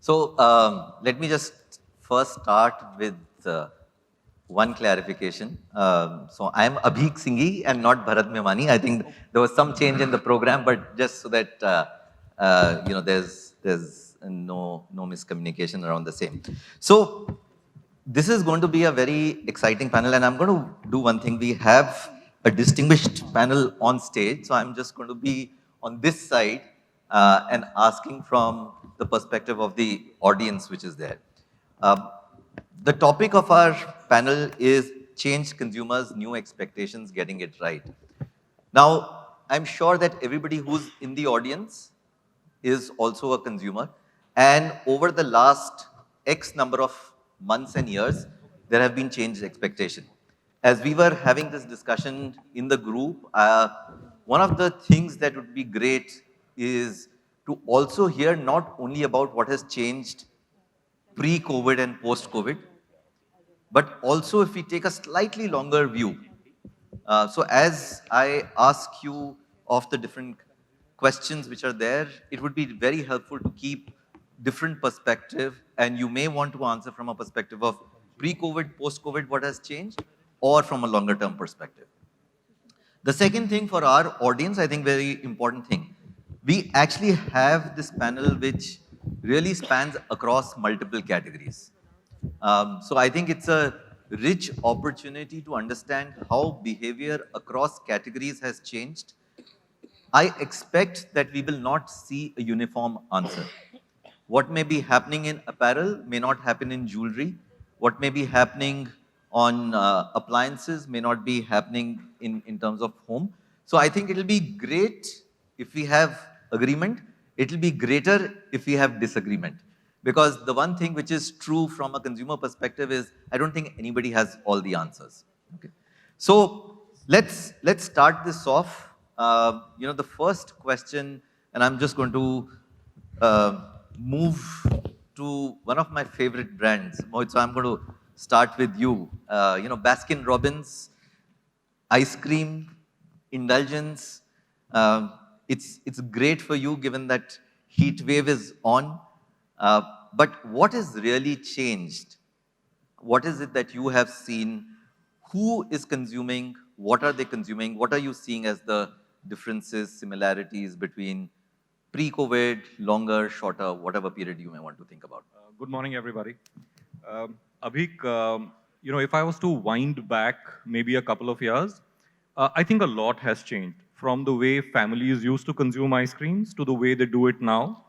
Let me just first start with one clarification. I'm Abheek Singhi and not Bharat Memani. I think there was some change in the program, but just so that there's no miscommunication around the same. So this is going to be a very exciting panel, and I'm going to do one thing. We have a distinguished panel on stage, so I'm just going to be on this side and asking from the perspective of the audience which is there. The topic of our panel is changed consumers, new expectations, getting it right. Now, I'm sure that everybody who's in the audience is also a consumer, and over the last X number of months and years, there have been changed expectations. As we were having this discussion in the group, one of the things that would be great is to also hear not only about what has changed pre-COVID and post-COVID, but also if we take a slightly longer view. So as I ask you of the different questions which are there, it would be very helpful to keep different perspective, and you may want to answer from a perspective of pre-COVID, post-COVID, what has changed, or from a longer term perspective. The second thing for our audience, I think very important thing, we actually have this panel which really spans across multiple categories. So I think it's a rich opportunity to understand how behavior across categories has changed. I expect that we will not see a uniform answer. What may be happening in apparel may not happen in jewelry. What may be happening on appliances may not be happening in terms of home. So I think it will be great if we have agreement. It will be greater if we have disagreement. Because the one thing which is true from a consumer perspective is, I don't think anybody has all the answers. Okay. So let's start this off. The first question, and I'm just going to move to one of my favorite brands, Mohit. So I'm going to start with you. Baskin Robbins, ice cream, indulgence. It's great for you given that heat wave is on. But what has really changed? What is it that you have seen? Who is consuming? What are they consuming? What are you seeing as the differences, similarities between pre-COVID, longer, shorter, whatever period you may want to think about? Good morning, everybody. Abheek, if I was to wind back maybe a couple of years, I think a lot has changed from the way families used to consume ice creams to the way they do it now.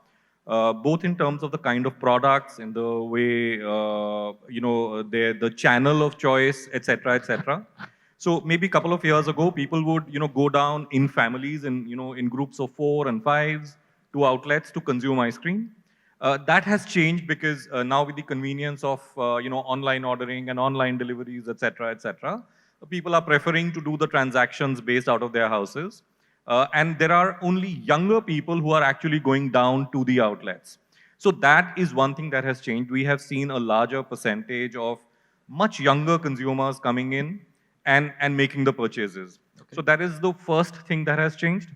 Both in terms of the kind of products, in the way, the channel of choice, etc., etc. So maybe a couple of years ago, people would, go down in families and, in groups of 4 and 5s to outlets to consume ice cream. That has changed because now with the convenience of, online ordering and online deliveries, etc., etc., people are preferring to do the transactions based out of their houses. And there are only younger people who are actually going down to the outlets. So that is one thing that has changed. We have seen a larger percentage of much younger consumers coming in and making the purchases. Okay. So that is the first thing that has changed.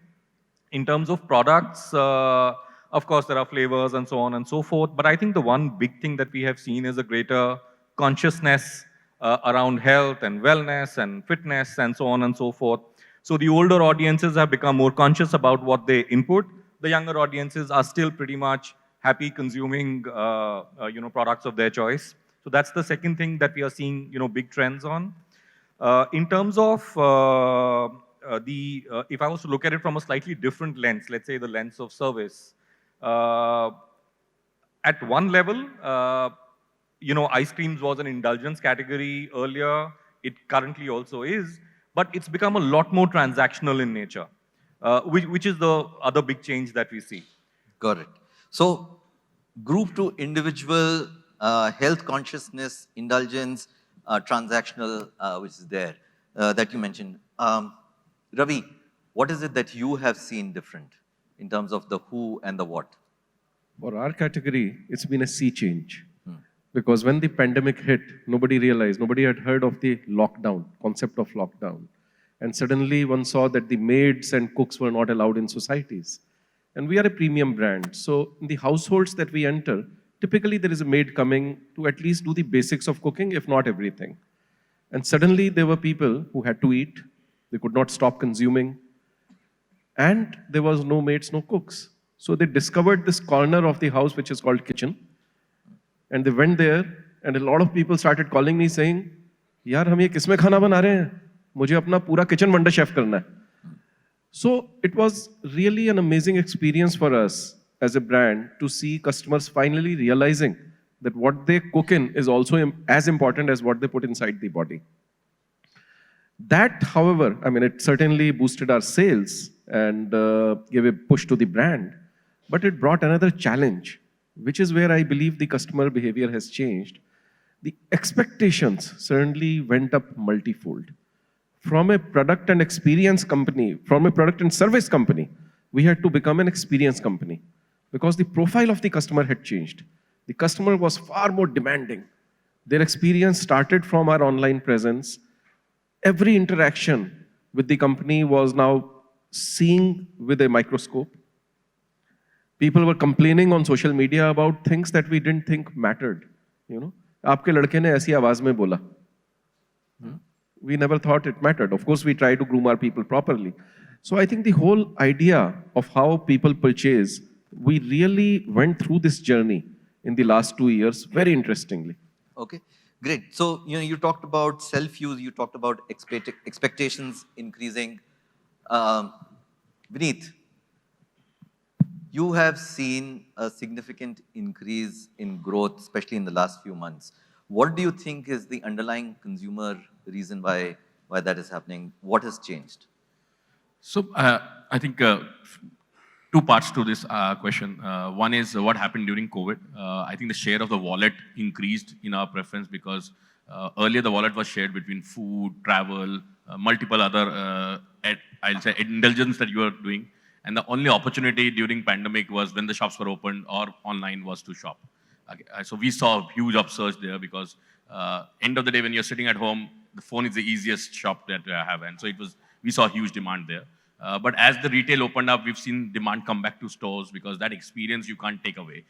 In terms of products, of course, there are flavors and so on and so forth. But I think the one big thing that we have seen is a greater consciousness around health and wellness and fitness and so on and so forth. So the older audiences have become more conscious about what they input. The younger audiences are still pretty much happy consuming, products of their choice. So that's the second thing that we are seeing, big trends on. In terms of if I was to look at it from a slightly different lens, let's say the lens of service, at one level, ice creams was an indulgence category earlier. It currently also is. But it's become a lot more transactional in nature, which is the other big change that we see. Got it. So, group to individual, health consciousness, indulgence, transactional, which is there, that you mentioned. Ravi, what is it that you have seen different in terms of the who and the what? For our category, it's been a sea change. Because when the pandemic hit, nobody realized, nobody had heard of the lockdown, concept of lockdown. And suddenly one saw that the maids and cooks were not allowed in societies. And we are a premium brand. So in the households that we enter, typically there is a maid coming to at least do the basics of cooking, if not everything. And suddenly there were people who had to eat, they could not stop consuming, and there was no maids, no cooks. So they discovered this corner of the house which is called kitchen, and they went there, and a lot of people started calling me saying, यार हम ये किसमें खाना बना रहे हैं? मुझे अपना पूरा kitchen Wonderchef करना है. So it was really an amazing experience for us as a brand to see customers finally realizing that what they cook in is also as important as what they put inside the body. That, however, I mean, it certainly boosted our sales and gave a push to the brand, but it brought another challenge, which is where I believe the customer behavior has changed. The expectations certainly went up multifold. From a product and experience company, from a product and service company, we had to become an experience company because the profile of the customer had changed. The customer was far more demanding. Their experience started from our online presence. Every interaction with the company was now seen with a microscope. People were complaining on social media about things that we didn't think mattered. You know, आपके लड़के ने ऐसी आवाज में बोला. We never thought it mattered. Of course, we try to groom our people properly. So I think the whole idea of how people purchase, we really went through this journey in the last 2 years, very interestingly. Okay, great. So, you talked about self-use, you talked about expectations increasing. Vineet, you have seen a significant increase in growth, especially in the last few months. What do you think is the underlying consumer reason why that is happening? What has changed? So I think two parts to this question. One is what happened during COVID. I think the share of the wallet increased in our preference because earlier the wallet was shared between food, travel, multiple other, I'll say, indulgence that you were doing. And the only opportunity during pandemic was when the shops were open or online was to shop. Okay. So we saw a huge upsurge there because end of the day when you're sitting at home, the phone is the easiest shop that I have. And so we saw huge demand there. But as the retail opened up, we've seen demand come back to stores because that experience you can't take away.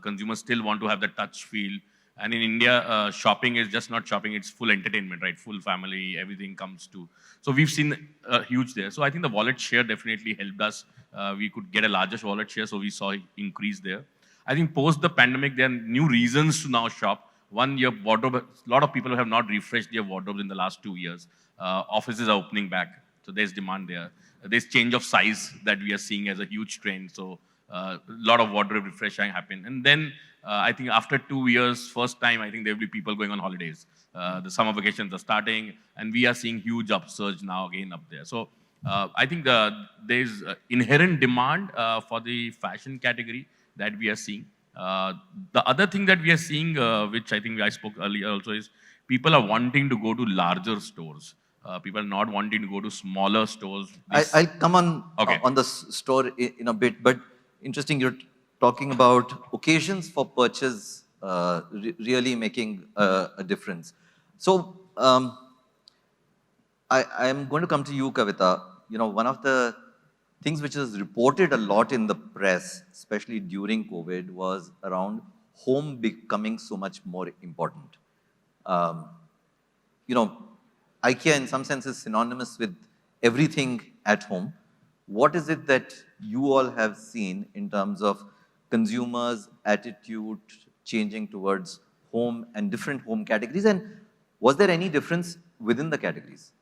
Consumers still want to have the touch feel. And in India, shopping is just not shopping, it's full entertainment, right? Full family, everything comes to. So we've seen huge there. So I think the wallet share definitely helped us. We could get a larger wallet share, so we saw increase there. I think post the pandemic, there are new reasons to now shop. One, your wardrobe, a lot of people have not refreshed their wardrobes in the last 2 years. Offices are opening back, so there's demand there. There's change of size that we are seeing as a huge trend. So a lot of wardrobe refreshing happen. And then I think after 2 years, first time, I think there will be people going on holidays. The summer vacations are starting, and we are seeing huge upsurge now again up there. So I think there's inherent demand for the fashion category that we are seeing. The other thing that we are seeing, which I think I spoke earlier also, is people are wanting to go to larger stores. People are not wanting to go to smaller stores. I'll come on the store in a bit, but interesting, you're talking about occasions for purchase really making a difference. So I am going to come to you, Kavita. One of the things which is reported a lot in the press, especially during COVID, was around home becoming so much more important. IKEA in some sense is synonymous with everything at home. What is it that you all have seen in terms of consumers' attitude changing towards home and different home categories? And was there any difference within the categories?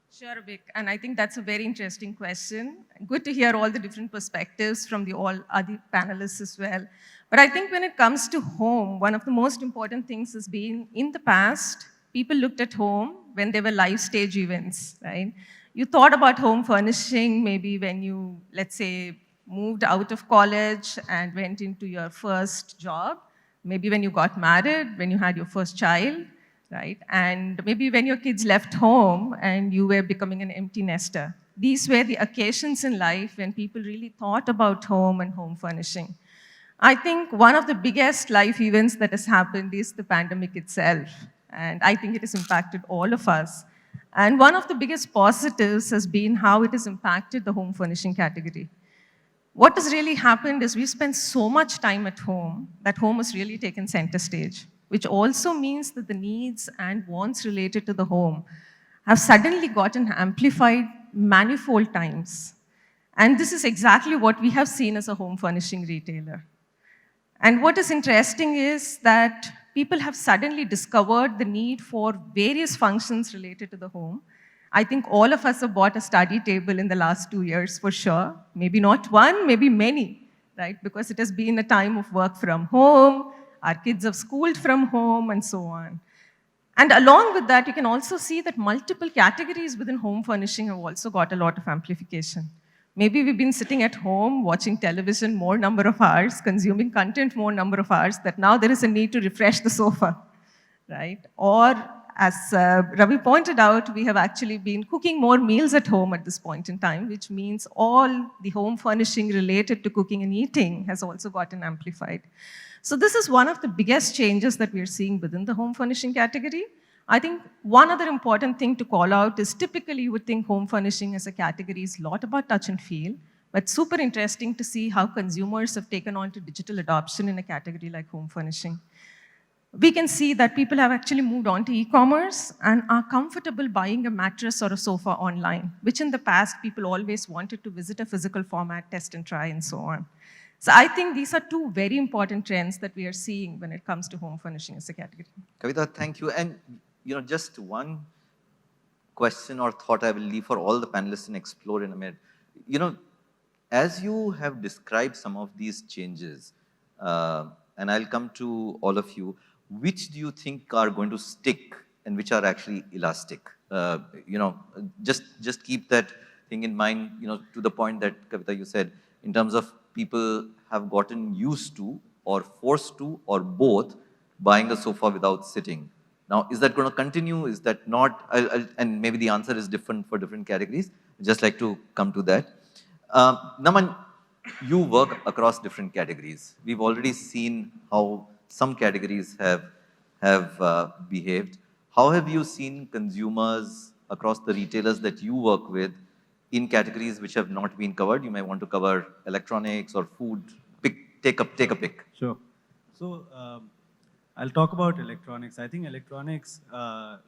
Sure, Abheek. And I think that's a very interesting question. Good to hear all the different perspectives from the all other panelists as well. But I think when it comes to home, one of the most important things has been in the past, people looked at home when there were life stage events, right? You thought about home furnishing maybe when you, let's say, moved out of college and went into your first job, maybe when you got married, when you had your first child, right? And maybe when your kids left home and you were becoming an empty nester. These were the occasions in life when people really thought about home and home furnishing. I think one of the biggest life events that has happened is the pandemic itself. And I think it has impacted all of us. And one of the biggest positives has been how it has impacted the home furnishing category. what has really happened is we spend so much time at home that home has really taken center stage, which also means that the needs and wants related to the home have suddenly gotten amplified manifold times. And this is exactly what we have seen as a home furnishing retailer. And what is interesting is that people have suddenly discovered the need for various functions related to the home. I think all of us have bought a study table in the last 2 years for sure. Maybe not one, maybe many, right? Because it has been a time of work from home, our kids have schooled from home, and so on. And along with that, you can also see that multiple categories within home furnishing have also got a lot of amplification. Maybe we've been sitting at home watching television more number of hours, consuming content more number of hours, that now there is a need to refresh the sofa, right? Or as Ravi pointed out, we have actually been cooking more meals at home at this point in time, which means all the home furnishing related to cooking and eating has also gotten amplified. So this is one of the biggest changes that we are seeing within the home furnishing category. I think one other important thing to call out is typically you would think home furnishing as a category is a lot about touch and feel, but super interesting to see how consumers have taken on to digital adoption in a category like home furnishing. We can see that people have actually moved on to e-commerce and are comfortable buying a mattress or a sofa online, which in the past people always wanted to visit a physical format, test and try, and so on. So I think these are two very important trends that we are seeing when it comes to home furnishing as a category. Kavita, thank you. And just one question or thought I will leave for all the panelists and explore in a minute. As you have described some of these changes, and I'll come to all of you, which do you think are going to stick and which are actually elastic? Just keep that thing in mind, to the point that, Kavita, you said, in terms of people have gotten used to or forced to or both buying the sofa without sitting. Now, is that going to continue? Is that not? And maybe the answer is different for different categories. I'd just like to come to that. Naman, you work across different categories. We've already seen how some categories have behaved. How have you seen consumers across the retailers that you work with in categories which have not been covered? You may want to cover electronics or food. Take a pick. Sure. So I'll talk about electronics. I think electronics,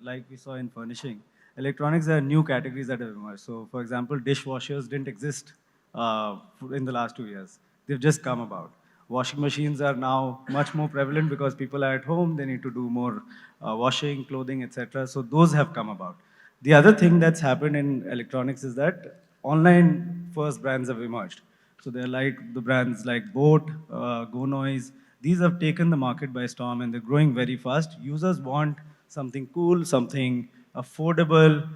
like we saw in furnishing, electronics are new categories that have emerged. So for example, dishwashers didn't exist in the last 2 years. They've just come about. Washing machines are now much more prevalent because people are at home, they need to do more washing, clothing, etc. So those have come about. The other thing that's happened in electronics is that online first brands have emerged. So they're like the brands like Boat, Go Noise. These have taken the market by storm and they're growing very fast. Users want something cool, something affordable,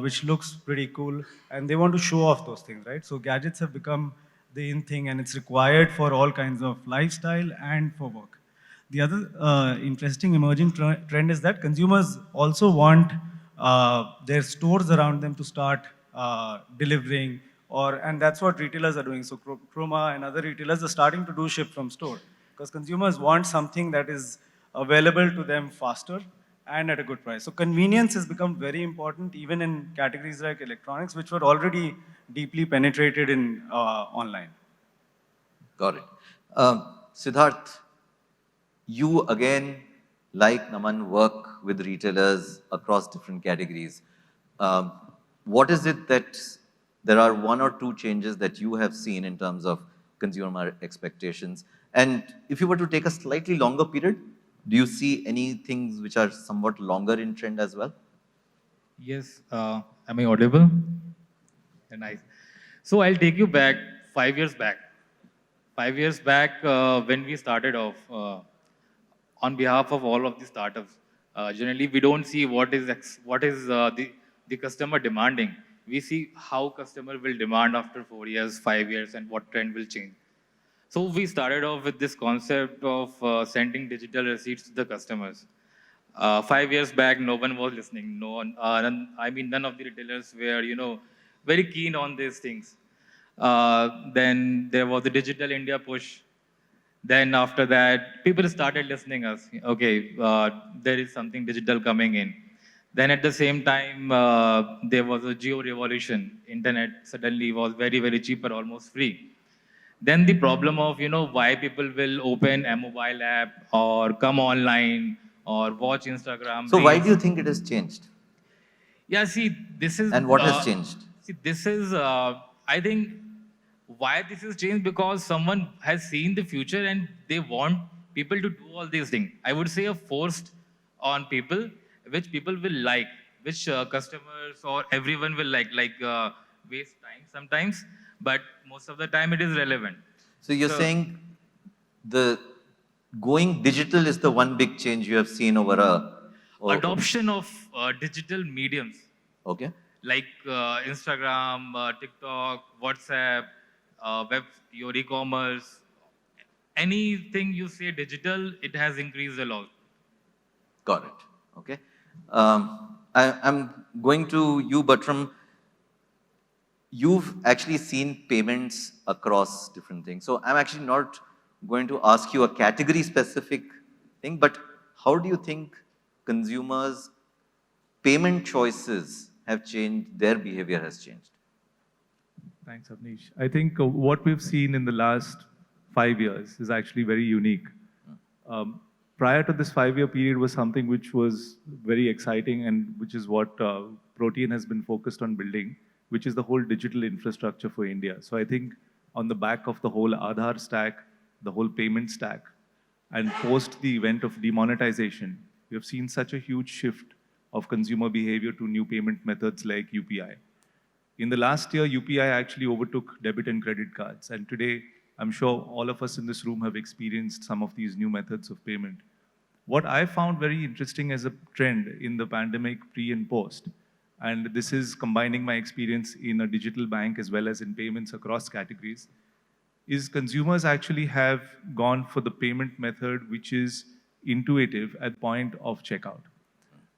which looks pretty cool, and they want to show off those things, right? So gadgets have become the in thing and it's required for all kinds of lifestyle and for work. The other interesting emerging trend is that consumers also want their stores around them to start delivering, and that's what retailers are doing. So Chroma and other retailers are starting to do ship from store because consumers want something that is available to them faster and at a good price. So convenience has become very important even in categories like electronics, which were already deeply penetrated in online. Got it. Siddharth, you again, like Naman, work with retailers across different categories. What is it that there are one or two changes that you have seen in terms of consumer expectations? And if you were to take a slightly longer period, do you see any things which are somewhat longer in trend as well? Yes. Am I audible? Nice. So I'll take you back 5 years back. 5 years back, when we started off, on behalf of all of the startups, generally we don't see what is the customer demanding. We see how customer will demand after 4 years, 5 years, and what trend will change. So we started off with this concept of sending digital receipts to the customers. 5 years back, no one was listening. No one, none of the retailers were, very keen on these things. Then there was the Digital India push. Then after that, people started listening us. Okay, there is something digital coming in. Then at the same time, there was a geo revolution. Internet suddenly was very, very cheaper, almost free. Then the problem of, why people will open a mobile app or come online or watch Instagram So why do reels. you think it has changed? Yeah, see, this is, And what has changed? I think why this has changed because someone has seen the future and they want people to do all these things. I would say a forced on people, which people will like, which customers or everyone will like waste time sometimes, but most of the time it is relevant. So you're So saying the going digital is the one big change you have seen over a... adoption of digital mediums Okay. like Instagram, TikTok, WhatsApp, your e-commerce, anything you say digital, it has increased a lot. Got it. Okay. I'm going to you, Bertram. You've actually seen payments across different things. So I'm actually not going to ask you a category specific thing, but how do you think consumers' payment choices have changed, their behavior has changed? Thanks, Avnish. I think what we've seen in the last 5 years is actually very unique. Prior to this 5-year period was something which was very exciting and which is what Protean has been focused on building, which is the whole digital infrastructure for India. So I think on the back of the whole Aadhaar stack, the whole payment stack, and post the event of demonetization, we have seen such a huge shift of consumer behavior to new payment methods like UPI. In the last year, UPI actually overtook debit and credit cards. And today, I'm sure all of us in this room have experienced some of these new methods of payment. What I found very interesting as a trend in the pandemic pre and post, and this is combining my experience in a digital bank as well as in payments across categories, is consumers actually have gone for the payment method which is intuitive at point of checkout.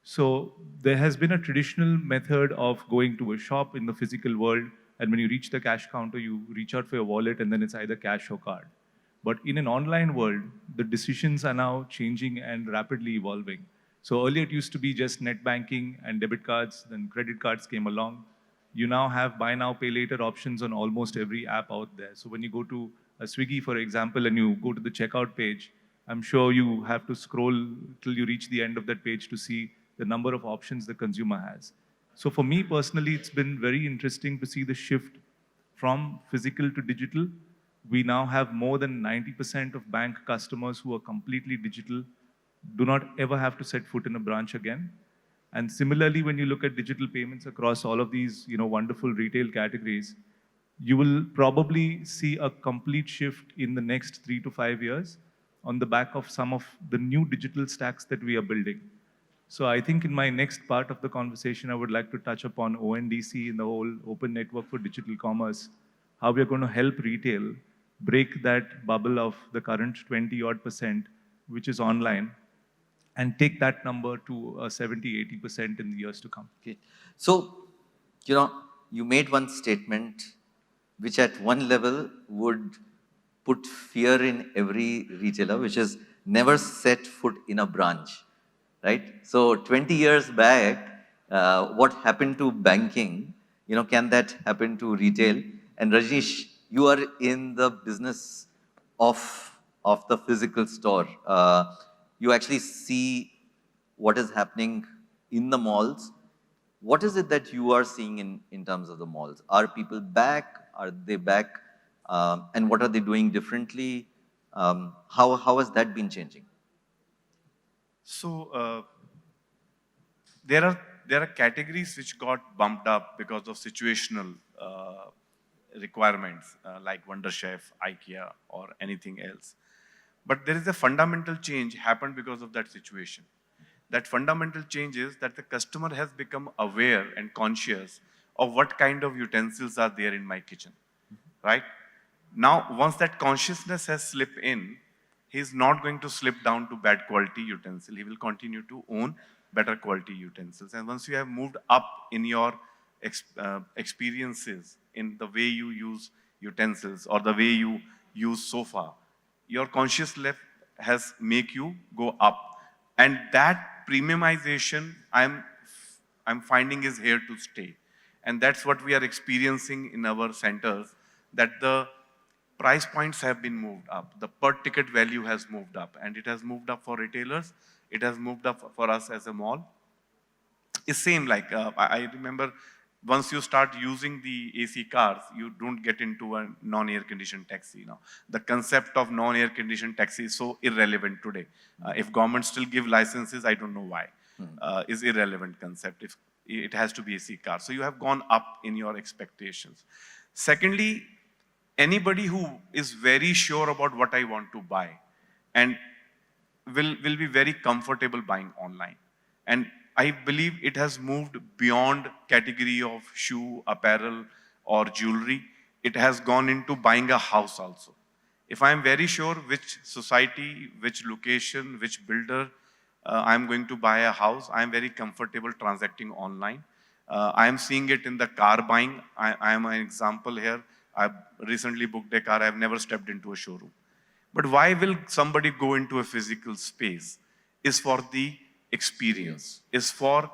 So there has been a traditional method of going to a shop in the physical world, and when you reach the cash counter, you reach out for your wallet, and then it's either cash or card. But in an online world, the decisions are now changing and rapidly evolving. So earlier it used to be just net banking and debit cards, then credit cards came along. You now have buy now, pay later options on almost every app out there. So when you go to a Swiggy, for example, and you go to the checkout page, I'm sure you have to scroll till you reach the end of that page to see the number of options the consumer has. So for me personally, it's been very interesting to see the shift from physical to digital. We now have more than 90% of bank customers who are completely digital, do not ever have to set foot in a branch again. And similarly, when you look at digital payments across all of these wonderful retail categories, you will probably see a complete shift in the next 3 to 5 years on the back of some of the new digital stacks that we are building. So I think in my next part of the conversation, I would like to touch upon ONDC in the whole open network for digital commerce, how we are going to help retail break that bubble of the current 20-odd%, which is online, and take that number to 70, 80% in the years to come. Okay. So, you made one statement which at one level would put fear in every retailer, which is never set foot in a branch, right? So 20 years back, what happened to banking, can that happen to retail? And Rajneesh, you are in the business of the physical store. You actually see what is happening in the malls. What is it that you are seeing in terms of the malls? Are people back? Are they back? And what are they doing differently? How has that been changing? So there are categories which got bumped up because of situational requirements like Wonderchef, IKEA, or anything else. But there is a fundamental change happened because of that situation. That fundamental change is that the customer has become aware and conscious of what kind of utensils are there in my kitchen, right? Now, once that consciousness has slipped in, he's not going to slip down to bad quality utensil. He will continue to own better quality utensils. And once you have moved up in your experiences in the way you use utensils or the way you use sofa, your conscious level has make you go up. And that premiumization I'm finding is here to stay. And that's what we are experiencing in our centers, that the price points have been moved up. The per ticket value has moved up, and it has moved up for retailers. It has moved up for us as a mall. It's same like, I remember once you start using the AC cars, you don't get into a non-air conditioned taxi now. The concept of non-air conditioned taxi is so irrelevant today. If government still give licenses, I don't know why. Is irrelevant concept. If it has to be AC car. So you have gone up in your expectations. Secondly, anybody who is very sure about what I want to buy and will be very comfortable buying online. And I believe it has moved beyond category of shoe, apparel, or jewelry. It has gone into buying a house also. If I'm very sure which society, which location, which builder I'm going to buy a house, I'm very comfortable transacting online. I'm seeing it in the car buying. I am an example here. I've recently booked a car. I've never stepped into a showroom. But why will somebody go into a physical space? Is for the experience, is for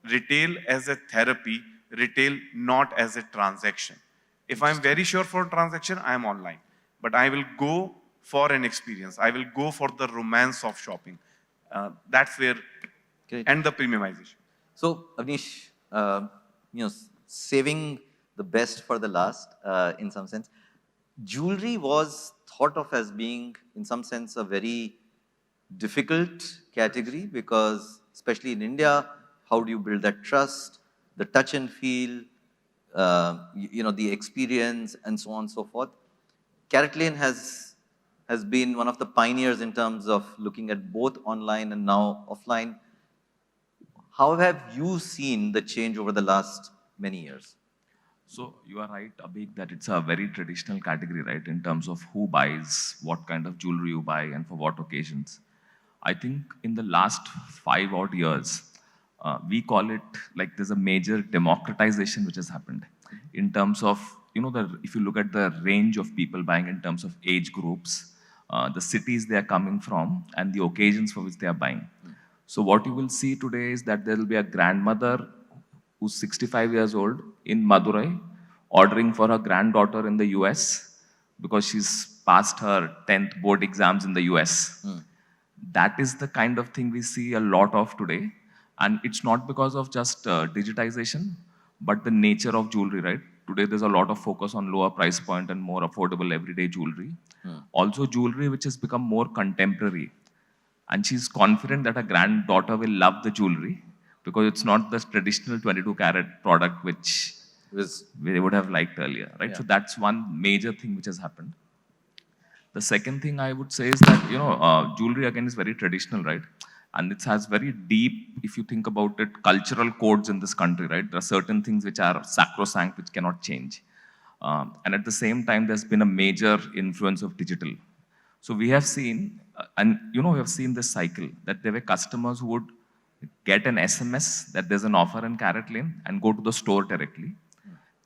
retail as a therapy, retail not as a transaction. If I'm very sure for a transaction, I'm online. But I will go for an experience. I will go for the romance of shopping. That's where, Great. and the premiumization. So, Avnish, saving the best for the last, in some sense, jewelry was thought of as being, in some sense, a very difficult category because, especially in India, how do you build that trust, the touch and feel, the experience, and so on and so forth. CaratLane has been one of the pioneers in terms of looking at both online and now offline. How have you seen the change over the last many years? So you are right, Abheek, that it's a very traditional category, right, in terms of who buys, what kind of jewelry you buy, and for what occasions. I think in the last 5 odd years, we call it like there's a major democratization which has happened in terms of, if you look at the range of people buying in terms of age groups, the cities they are coming from, and the occasions for which they are buying. So what you will see today is that there will be a grandmother who's 65 years old in Madurai ordering for her granddaughter in the US because she's passed her 10th board exams in the US. That is the kind of thing we see a lot of today. And it's not because of just digitization, but the nature of jewelry, right? Today there's a lot of focus on lower price point and more affordable everyday jewelry. Also jewelry which has become more contemporary. And she's confident that her granddaughter will love the jewelry because it's not the traditional 22 karat product which they would have liked earlier, right? Yeah. So that's one major thing which has happened. The second thing I would say is that, jewelry again is very traditional, right? And it has very deep, if you think about it, cultural codes in this country, right? There are certain things which are sacrosanct, which cannot change. And at the same time, there's been a major influence of digital. So we have seen, we have seen this cycle, that there were customers who would get an SMS that there's an offer in CaratLane and go to the store directly.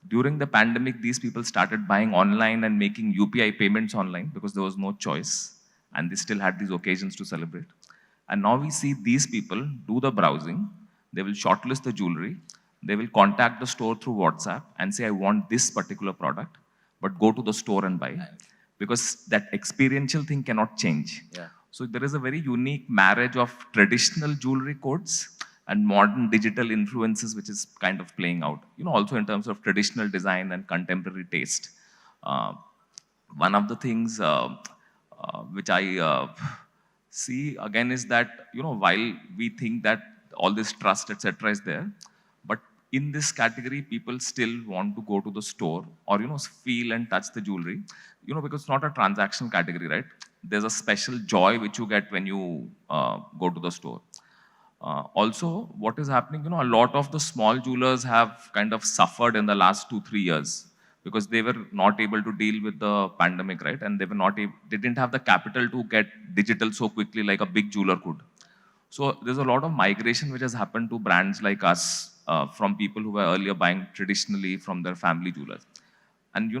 During the pandemic, these people started buying online and making UPI payments online because there was no choice. And they still had these occasions to celebrate. And now we see these people do the browsing. They will shortlist the jewelry. They will contact the store through WhatsApp and say, I want this particular product, but go to the store and buy. Because that experiential thing cannot change. Yeah. So there is a very unique marriage of traditional jewelry codes and modern digital influences, which is kind of playing out, also in terms of traditional design and contemporary taste. One of the things which I see again is that, while we think that all this trust, etc. is there, but in this category, people still want to go to the store or, feel and touch the jewelry, because it's not a transactional category, right? There's a special joy which you get when you go to the store. Also, what is happening, a lot of the small jewelers have kind of suffered in the last 2-3 years because they were not able to deal with the pandemic, right? And they didn't have the capital to get digital so quickly like a big jeweler could. So there's a lot of migration which has happened to brands like us from people who were earlier buying traditionally from their family jewelers. And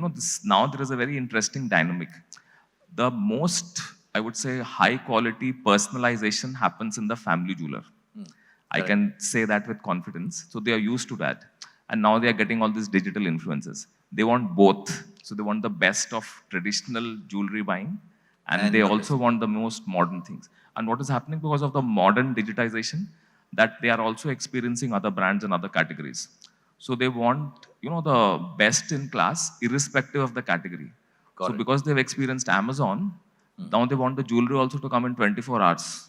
now there is a very interesting dynamic. The most, I would say, high quality personalization happens in the family jeweler. I can say that with confidence. So they are used to that. And now they are getting all these digital influences. They want both. So they want the best of traditional jewelry buying, and And they the also want the most modern things. And what is happening because of the modern digitization, that they are also experiencing other brands and other categories. So they want, the best in class, irrespective of the category. Got So it. because they've experienced Amazon, now they want the jewelry also to come in 24 hours.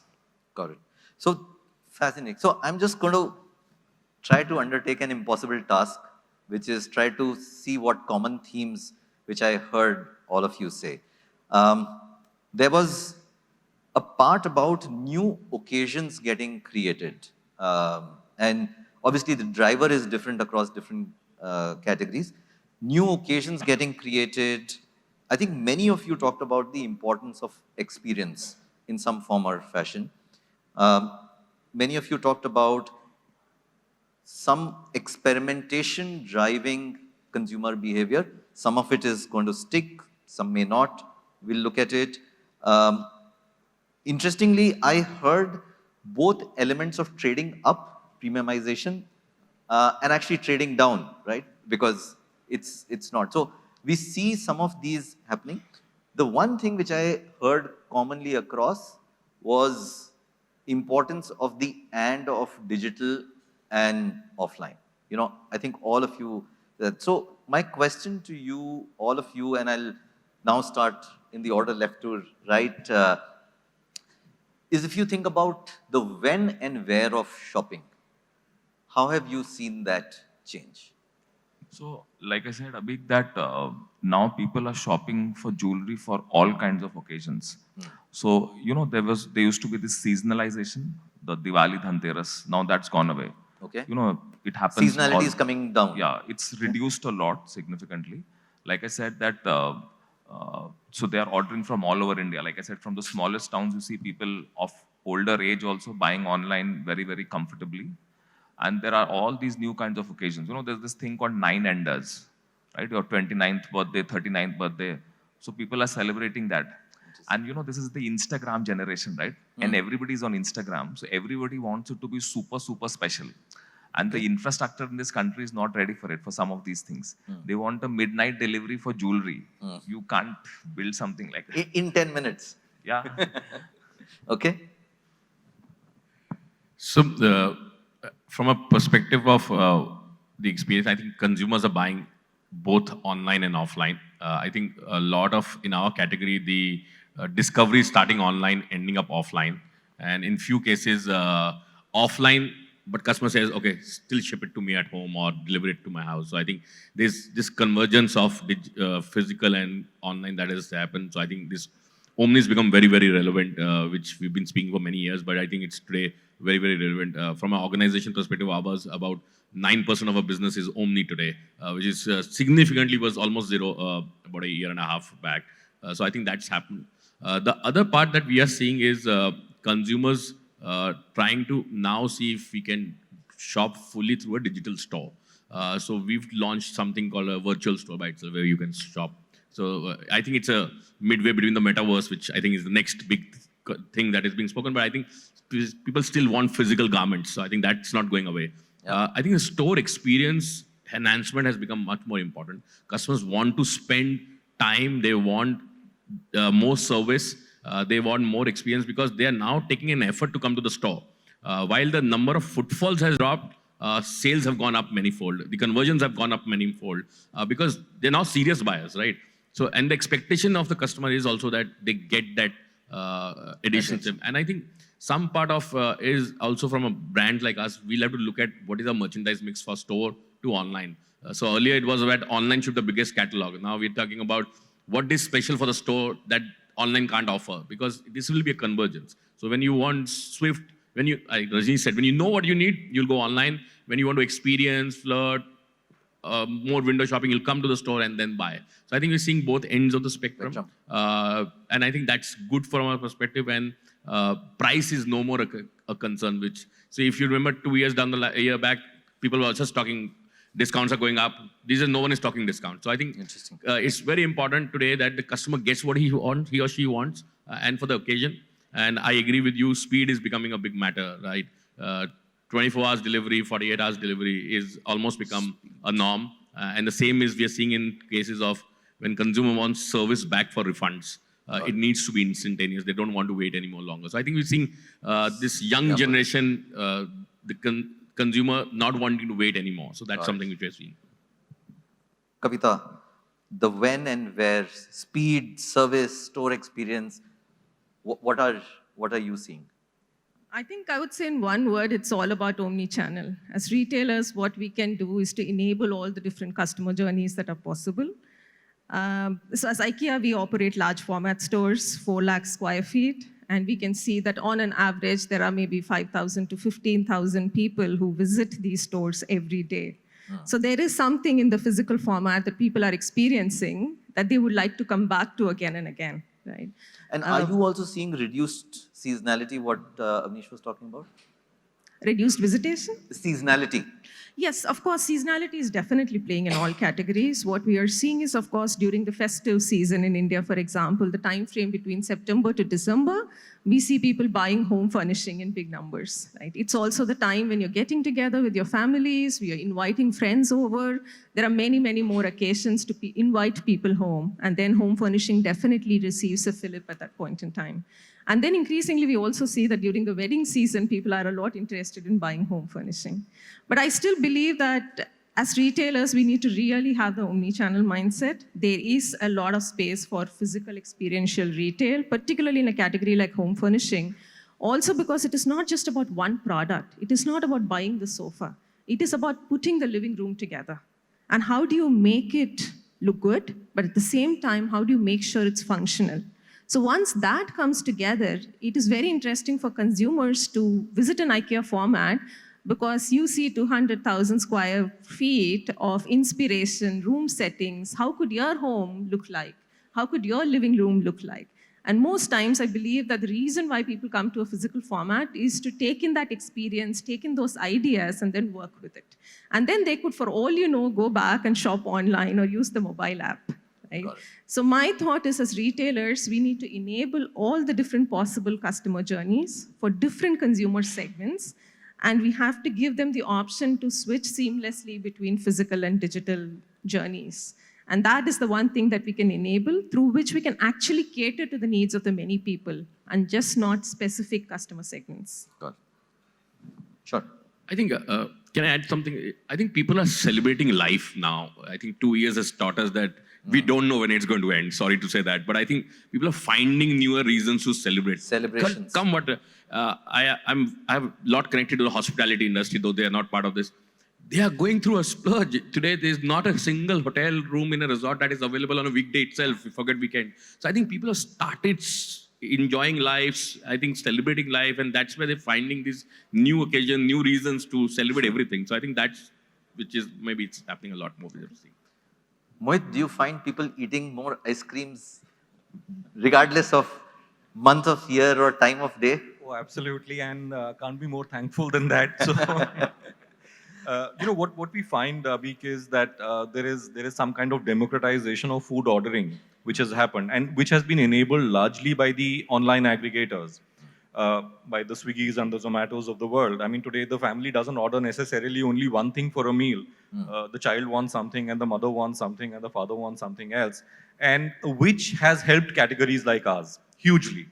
Got it. So fascinating. So I'm just going to try to undertake an impossible task, which is try to see what common themes which I heard all of you say. There was a part about new occasions getting created. And obviously the driver is different across different categories. New occasions getting created. I think many of you talked about the importance of experience in some form or fashion. Many of you talked about some experimentation driving consumer behavior. Some of it is going to stick, some may not. We'll look at it. Interestingly, I heard both elements of trading up, premiumization, and actually trading down, right? Because it's not. So we see some of these happening. The one thing which I heard commonly across was importance of the and of digital and offline. I think all of you. So my question to you, all of you, and I'll now start in the order left to right, is if you think about the when and where of shopping, how have you seen that change? So, like I said, Abheek, that now people are shopping for jewelry for all kinds of occasions. So, there used to be this seasonalization, the Diwali, Dhanteras. Now that's gone away. Okay. It happens. Seasonality is coming down. Yeah, it's reduced a lot significantly. Like I said, that so they are ordering from all over India. Like I said, from the smallest towns, you see people of older age also buying online very, very comfortably. And there are all these new kinds of occasions. There's this thing called 9 enders, right? Your 29th birthday, 39th birthday. So people are celebrating that. And this is the Instagram generation, right? And everybody's on Instagram. So everybody wants it to be super, super special. And the infrastructure in this country is not ready for it, for some of these things. They want a midnight delivery for jewelry. You can't build something like that. In 10 minutes. Yeah. Okay. So, from a perspective of the experience, I think consumers are buying both online and offline. I think a lot of, in our category, the discovery is starting online, ending up offline. And in few cases, offline, but customer says, okay, still ship it to me at home or deliver it to my house. So I think there's this convergence of physical and online that has happened. So I think this Omni has become very, very relevant, which we've been speaking for many years, but I think it's today very, very relevant. From an organization perspective, ours, about 9% of our business is Omni today, which is significantly was almost zero about a year and a half back. So I think that's happened. The other part that we are seeing is consumers trying to now see if we can shop fully through a digital store. So we've launched something called a virtual store by itself, where you can shop. So I think it's a midway between the metaverse, which I think is the next big thing that is being spoken. But I think people still want physical garments. So I think that's not going away. I think the store experience enhancement has become much more important. Customers want to spend time. They want more service. They want more experience because they are now taking an effort to come to the store. While the number of footfalls has dropped, sales have gone up manifold. The conversions have gone up manifold because they're now serious buyers, right? So, and the expectation of the customer is also that they get that addition. And I think some part of is also from a brand like us, we'll have to look at what is our merchandise mix for store to online. So earlier it was that online should be the biggest catalog. Now we're talking about what is special for the store that online can't offer, because this will be a convergence. So when you want swift, like Rajneesh said, when you know what you need, you'll go online. When you want to experience, flirt, more window shopping, you'll come to the store and then buy. So I think we're seeing both ends of the spectrum. And I think that's good from our perspective. And price is no more a concern, which, so if you remember 2 years down a year back, people were just talking discounts are going up. These are, no one is talking discounts. So I think it's very important today that the customer gets what he or she wants, and for the occasion. And I agree with you, speed is becoming a big matter, right? 24 hours delivery, 48 hours delivery is almost become a norm. And the same is we are seeing in cases of when consumer wants service back for refunds, it needs to be instantaneous. They don't want to wait any more longer. So I think we're seeing this young generation, consumer not wanting to wait anymore. So that's something which we're seeing. Kavita, the when and where, speed, service, store experience, what are you seeing? I think I would say in one word, it's all about omni-channel. As retailers, what we can do is to enable all the different customer journeys that are possible. So as IKEA, we operate large format stores, 4 lakh square feet, and we can see that on an average, there are maybe 5,000 to 15,000 people who visit these stores every day. So there is something in the physical format that people are experiencing that they would like to come back to again and again, right? And are you also seeing reduced seasonality, what Avnish was talking about? Reduced visitation? Seasonality. Yes, of course, seasonality is definitely playing in all categories. What we are seeing is, of course, during the festive season in India, for example, the time frame between September to December, we see people buying home furnishing in big numbers, right? It's also the time when you're getting together with your families, we are inviting friends over. There are many, many more occasions to invite people home, and then home furnishing definitely receives a fillip at that point in time. And then increasingly, we also see that during the wedding season, people are a lot interested in buying home furnishing. But I still believe that as retailers, we need to really have the omni-channel mindset. There is a lot of space for physical experiential retail, particularly in a category like home furnishing. Also because it is not just about one product. It is not about buying the sofa. It is about putting the living room together. And how do you make it look good, but at the same time, how do you make sure it's functional? So once that comes together, it is very interesting for consumers to visit an IKEA format because you see 200,000 square feet of inspiration, room settings. How could your home look like? How could your living room look like? And most times, I believe that the reason why people come to a physical format is to take in that experience, take in those ideas, and then work with it. And then they could, for all you know, go back and shop online or use the mobile app. Right? So my thought is, as retailers, we need to enable all the different possible customer journeys for different consumer segments, and we have to give them the option to switch seamlessly between physical and digital journeys. And that is the one thing that we can enable, through which we can actually cater to the needs of the many people, and just not specific customer segments. Got it. Sure. I think, can I add something? I think people are celebrating life now. I think 2 years has taught us that we don't know when it's going to end. Sorry to say that. But I think people are finding newer reasons to celebrate. Celebrations. Come what, I have a lot connected to the hospitality industry, though they are not part of this. They are going through a splurge. Today, there's not a single hotel room in a resort that is available on a weekday itself. We forget weekend. So I think people have started enjoying lives, I think celebrating life, and that's where they're finding these new occasions, new reasons to celebrate everything. So I think that's, which is, maybe it's happening a lot more. Mohit, do you find people eating more ice creams regardless of month of year or time of day? Oh, absolutely, and can't be more thankful than that. So, you know, what we find, Abheek, is that there is some kind of democratization of food ordering, which has happened, and which has been enabled largely by the online aggregators, by the Swiggies and the Zomatos of the world. I mean, today the family doesn't order necessarily only one thing for a meal. The child wants something, and the mother wants something, and the father wants something else, and which has helped categories like ours hugely.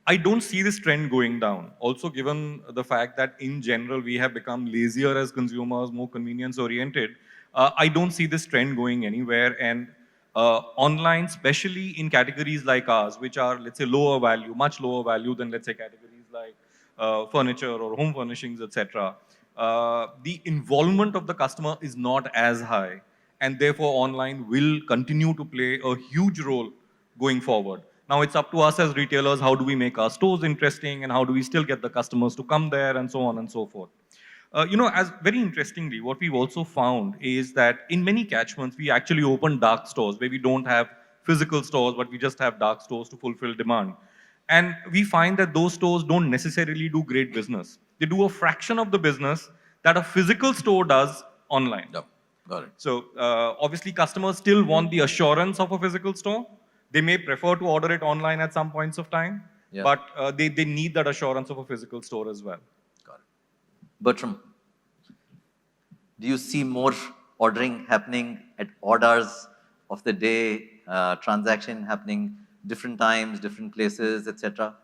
I don't see this trend going down. Also, given the fact that in general we have become lazier as consumers, more convenience oriented, I don't see this trend going anywhere. And online, especially in categories like ours, which are, let's say, lower value, much lower value than, let's say, categories like furniture or home furnishings, etc., the involvement of the customer is not as high. And therefore, online will continue to play a huge role going forward. Now it's up to us as retailers, how do we make our stores interesting, and how do we still get the customers to come there, and so on and so forth. You know, as very interestingly, what we've also found is that in many catchments, we actually open dark stores where we don't have physical stores, but we just have dark stores to fulfill demand. And we find that those stores don't necessarily do great business. They do a fraction of the business that a physical store does online. Yep. Got it. So obviously customers still want the assurance of a physical store. They may prefer to order it online at some points of time, but they need that assurance of a physical store as well. Got it. Bertram, do you see more ordering happening at odd hours of the day transaction happening different times, different places, etc.?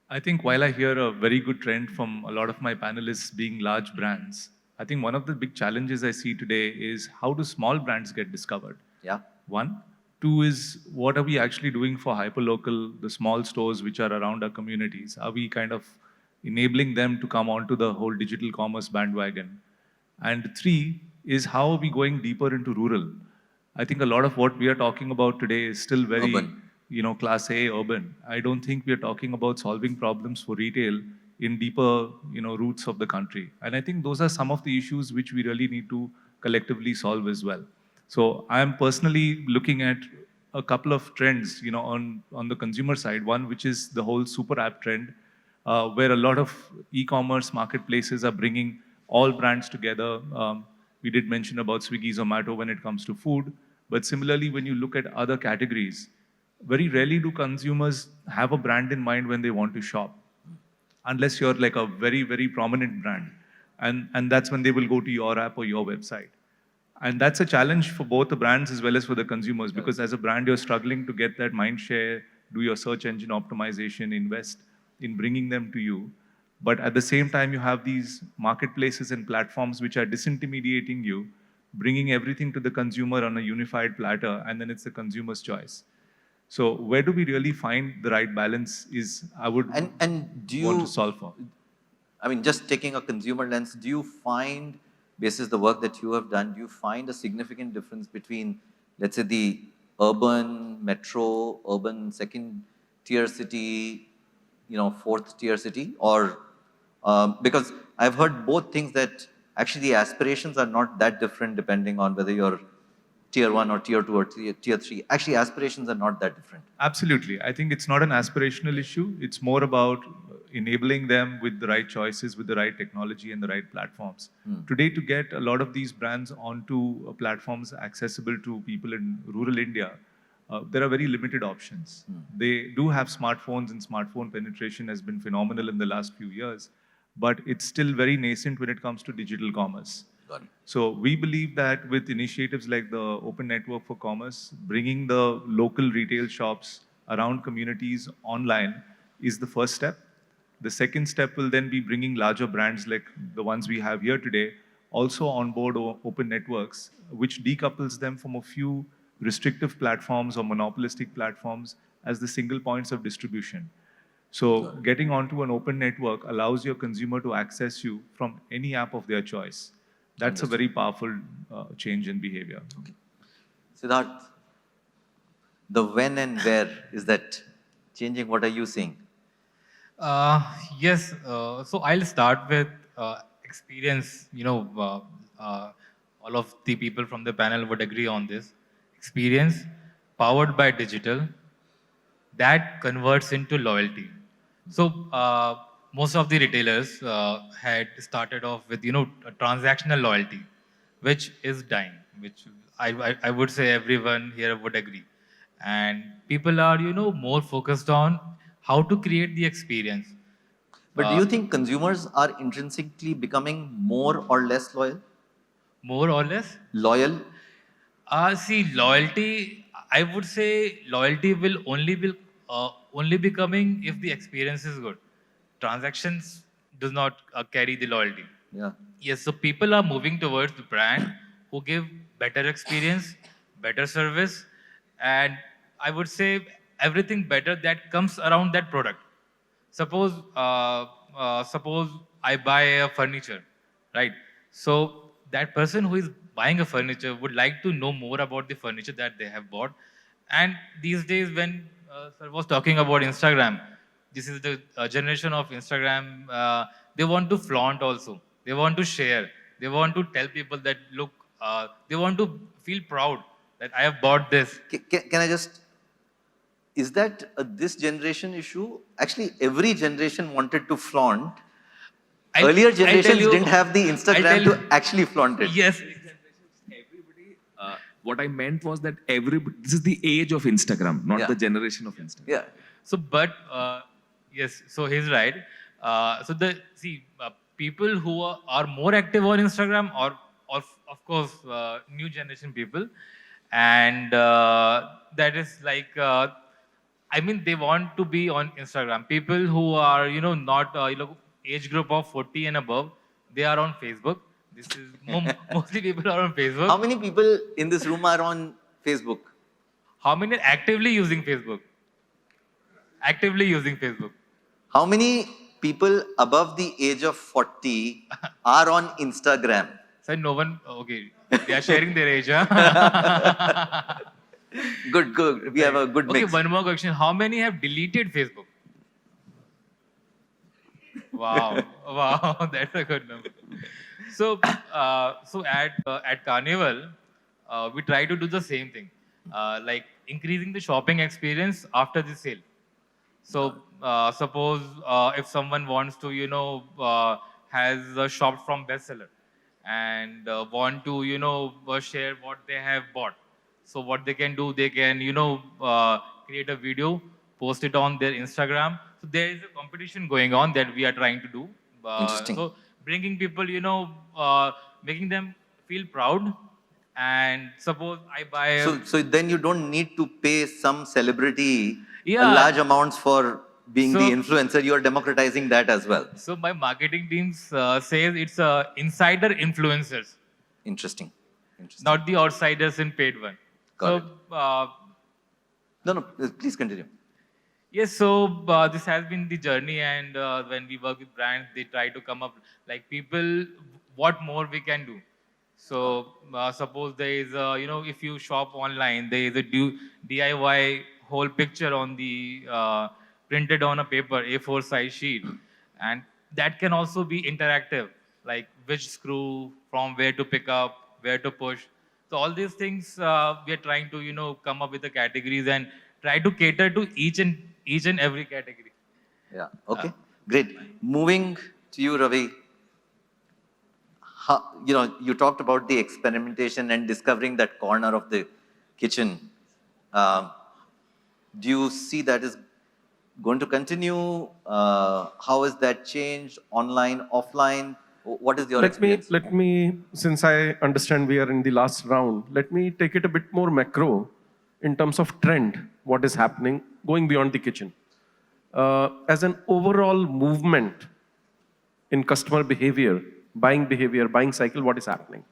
I think while I hear a very good trend from a lot of my panelists being large brands, I think one of the big challenges I see today is how do small brands get discovered? Yeah. One. Two is what are we actually doing for hyperlocal, the small stores which are around our communities? Are we kind of enabling them to come onto the whole digital commerce bandwagon? And three is how are we going deeper into rural? I think a lot of what we are talking about today is still very, Urban. class A urban. I don't think we are talking about solving problems for retail in deeper, roots of the country. And I think those are some of the issues which we really need to collectively solve as well. So I am personally looking at a couple of trends, on the consumer side. One, which is the whole super app trend, where a lot of e-commerce marketplaces are bringing all brands together. We did mention about Swiggy, Zomato when it comes to food, but similarly, when you look at other categories, very rarely do consumers have a brand in mind when they want to shop, unless you're like a very, very prominent brand. And that's when they will go to your app or your website. And that's a challenge for both the brands as well as for the consumers, because as a brand, you're struggling to get that mind share, do your search engine optimization, invest in bringing them to you. But at the same time, you have these marketplaces and platforms which are disintermediating you, bringing everything to the consumer on a unified platter, and then it's the consumer's choice. So where do we really find the right balance is I would And do you want to solve for. I mean, just taking a consumer lens, do you find, basis the work that you have done, do you find a significant difference between, let's say, the urban metro, urban second tier city, fourth tier city? Or because I've heard both things that actually the aspirations are not that different depending on whether you're tier 1 or tier 2 or tier 3. Actually, aspirations are not that different. Absolutely. I think it's not an aspirational issue. It's more about enabling them with the right choices, with the right technology and the right platforms. Today, to get a lot of these brands onto platforms accessible to people in rural India, there are very limited options. They do have smartphones, and smartphone penetration has been phenomenal in the last few years, but it's still very nascent when it comes to digital commerce. Got it. So we believe that with initiatives like the Open Network for Commerce, bringing the local retail shops around communities online is the first step. The second step will then be bringing larger brands like the ones we have here today, also on board open networks, which decouples them from a few restrictive platforms or monopolistic platforms as the single points of distribution. So getting onto an open network allows your consumer to access you from any app of their choice. That's a very powerful change in behavior. Okay. Siddharth, the when and where, is that changing? What are you seeing? Yes, so I'll start with experience. All of the people from the panel would agree on this. Experience powered by digital that converts into loyalty. So most of the retailers had started off with transactional loyalty, which is dying, which I would say everyone here would agree. And people are more focused on how to create the experience. But do you think consumers are intrinsically becoming more or less loyal? More or less? Loyal? See, loyalty, I would say loyalty will only be coming if the experience is good. Transactions does not carry the loyalty. Yeah. Yes, so people are moving towards the brand who give better experience, better service, and I would say everything better that comes around that product. Suppose I buy a furniture, right? So that person who is buying a furniture would like to know more about the furniture that they have bought. And these days, when sir was talking about Instagram, this is the generation of Instagram. They want to flaunt also. They want to share. They want to tell people that look. They want to feel proud that I have bought this. Can I just? Is that this generation issue? Actually, every generation wanted to flaunt. Earlier generations didn't have the Instagram to actually flaunt it. Yes. Everybody, what I meant was that this is the age of Instagram, not the generation of Instagram. Yeah. So, but yes, so he's right. People who are more active on Instagram, or of course, new generation people, and that is like, I mean, they want to be on Instagram. People who are, you know, not, age group of 40 and above, they are on Facebook. This is mostly people are on Facebook. How many people in this room are on Facebook? How many are actively using Facebook? Actively using Facebook. How many people above the age of 40 are on Instagram? So no one, okay, they are sharing their age, huh? Good, good. We have a good Okay, mix. one more question. How many have deleted Facebook? Wow, wow, that's a good number. So, at Carnival, we try to do the same thing, like increasing the shopping experience after the sale. So, suppose if someone wants to, has shopped from bestseller and want to, share what they have bought. So, what they can do, they can, create a video, post it on their Instagram. So, there is a competition going on that we are trying to do. Interesting. So, bringing people, making them feel proud. And suppose I buy a So then you don't need to pay some celebrity Yeah. large amounts for being the So- influencer. You are democratizing that as well. So my marketing team says it's insider influencers, Interesting. Interesting. not the outsiders in paid one. Got so No, please continue. yes, so this has been the journey, and when we work with brands, they try to come up like people, what more we can do. So suppose there is, if you shop online, there is a DIY whole picture on the printed on a paper A4 size sheet, and that can also be interactive, like which screw, from where to pick up, where to push. So all these things we are trying to come up with the categories and try to cater to each and every category. Yeah. Okay. Great. Moving to you, Ravi. You talked about the experimentation and discovering that corner of the kitchen. Do you see that is going to continue? How has that changed? Online, offline? What is your experience? Let me, since I understand we are in the last round, let me take it a bit more macro in terms of trend, what is happening, going beyond the kitchen. As an overall movement in customer behavior, buying cycle, what is happening?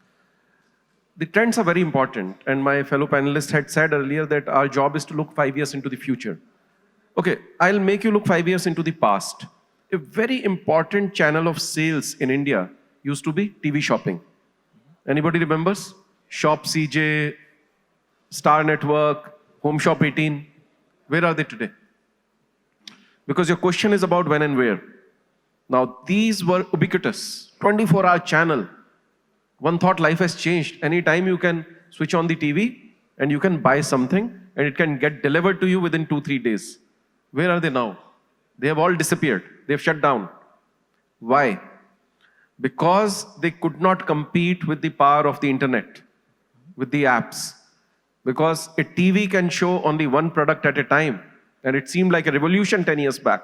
The trends are very important, and my fellow panelists had said earlier that our job is to look 5 years into the future. Okay, I'll make you look 5 years into the past. A very important channel of sales in India used to be TV shopping. Anybody remembers? Shop CJ, Star Network, Home Shop 18. Where are they today? Because your question is about when and where. Now, these were ubiquitous, 24-hour channel. One thought, life has changed. Anytime you can switch on the TV and you can buy something and it can get delivered to you within 2-3 days. Where are they now? They have all disappeared. They've shut down. Why? Because they could not compete with the power of the internet, with the apps. Because a TV can show only one product at a time. And it seemed like a revolution 10 years back.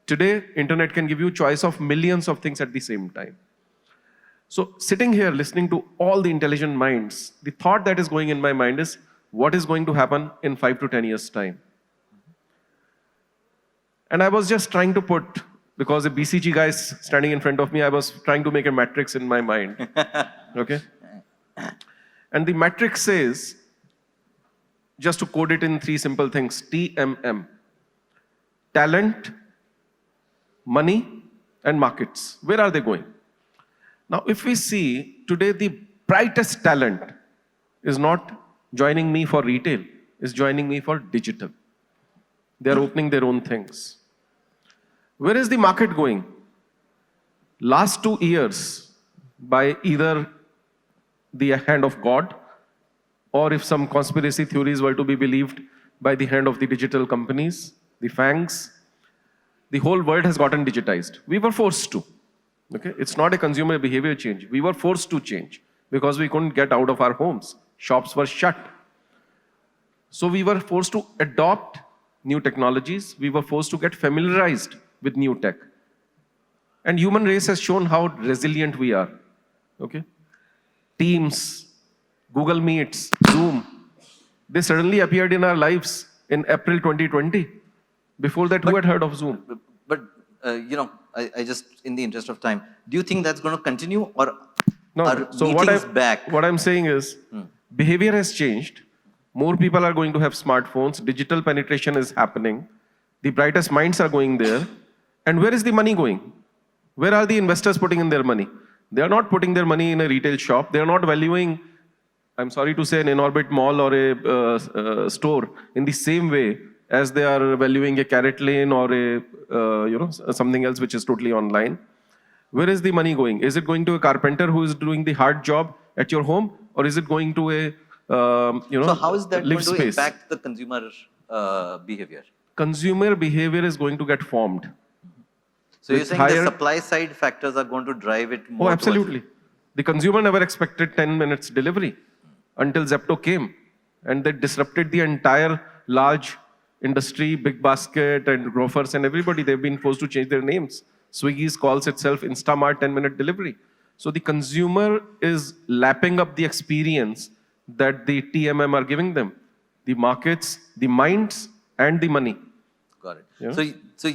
Today, internet can give you choice of millions of things at the same time. So sitting here listening to all the intelligent minds, the thought that is going in my mind is, what is going to happen in 5 to 10 years' time? And I was just trying to put, because a BCG guy is standing in front of me, I was trying to make a matrix in my mind. Okay? And the matrix says, just to code it in 3 simple things, TMM. Talent, money, and markets. Where are they going? Now, if we see today, the brightest talent is not joining me for retail, is joining me for digital. They are opening their own things. Where is the market going? Last 2 years, by either the hand of God, or if some conspiracy theories were to be believed, by the hand of the digital companies, the FANGs, the whole world has gotten digitized. We were forced to. Okay? It's not a consumer behavior change. We were forced to change because we couldn't get out of our homes. Shops were shut. So we were forced to adopt new technologies. We were forced to get familiarized with new tech. And human race has shown how resilient we are. Okay? Teams, Google Meets, Zoom, They suddenly appeared in our lives in April 2020. Before that, who had heard of Zoom? But I just, in the interest of time, do you think that's going to continue, or No, are so meetings back? what I'm saying is, behavior has changed. More people are going to have smartphones. Digital penetration is happening. The brightest minds are going there. And where is the money going? Where are the investors putting in their money? They are not putting their money in a retail shop. They are not valuing, I'm sorry to say, an Inorbit mall or a store in the same way as they are valuing a CaratLane or a something else which is totally online. Where is the money going? Is it going to a carpenter who is doing the hard job at your home, or is it going to a So how is that live going to space? impact the consumer behavior? Consumer behavior is going to get formed. So you're With saying the higher- supply side factors are going to drive it more? Oh, absolutely. The consumer never expected 10 minutes delivery until Zepto came, and they disrupted the entire large industry, Big Basket and Grofers and everybody. They've been forced to change their names. Swiggy's calls itself Instamart 10-minute delivery. So the consumer is lapping up the experience that the TMM are giving them. The markets, the minds, and the money. Got it. Yeah. So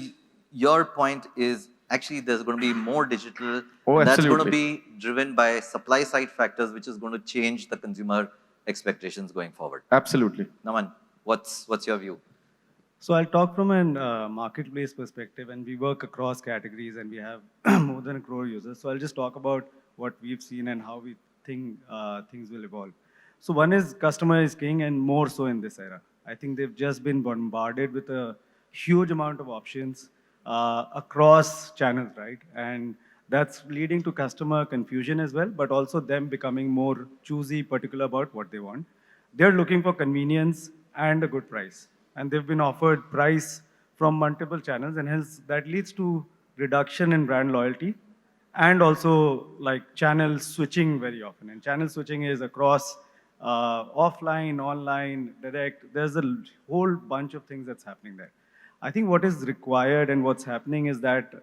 your point is actually there's going to be more digital. Oh, and that's going to absolutely. be driven by supply side factors, which is going to change the consumer expectations going forward. Absolutely. Naman, what's your view? So I'll talk from a marketplace perspective, and we work across categories, and we have more than 1 crore users. So I'll just talk about what we've seen and how we think things will evolve. So one is customer is king, and more so in this era. I think they've just been bombarded with a huge amount of options across channels, right? And that's leading to customer confusion as well, but also them becoming more choosy, particular about what they want. They're looking for convenience and a good price. And they've been offered price from multiple channels, and hence that leads to reduction in brand loyalty and also like channel switching very often. And channel switching is across offline, online, direct. There's a whole bunch of things that's happening there. I think what is required and what's happening is that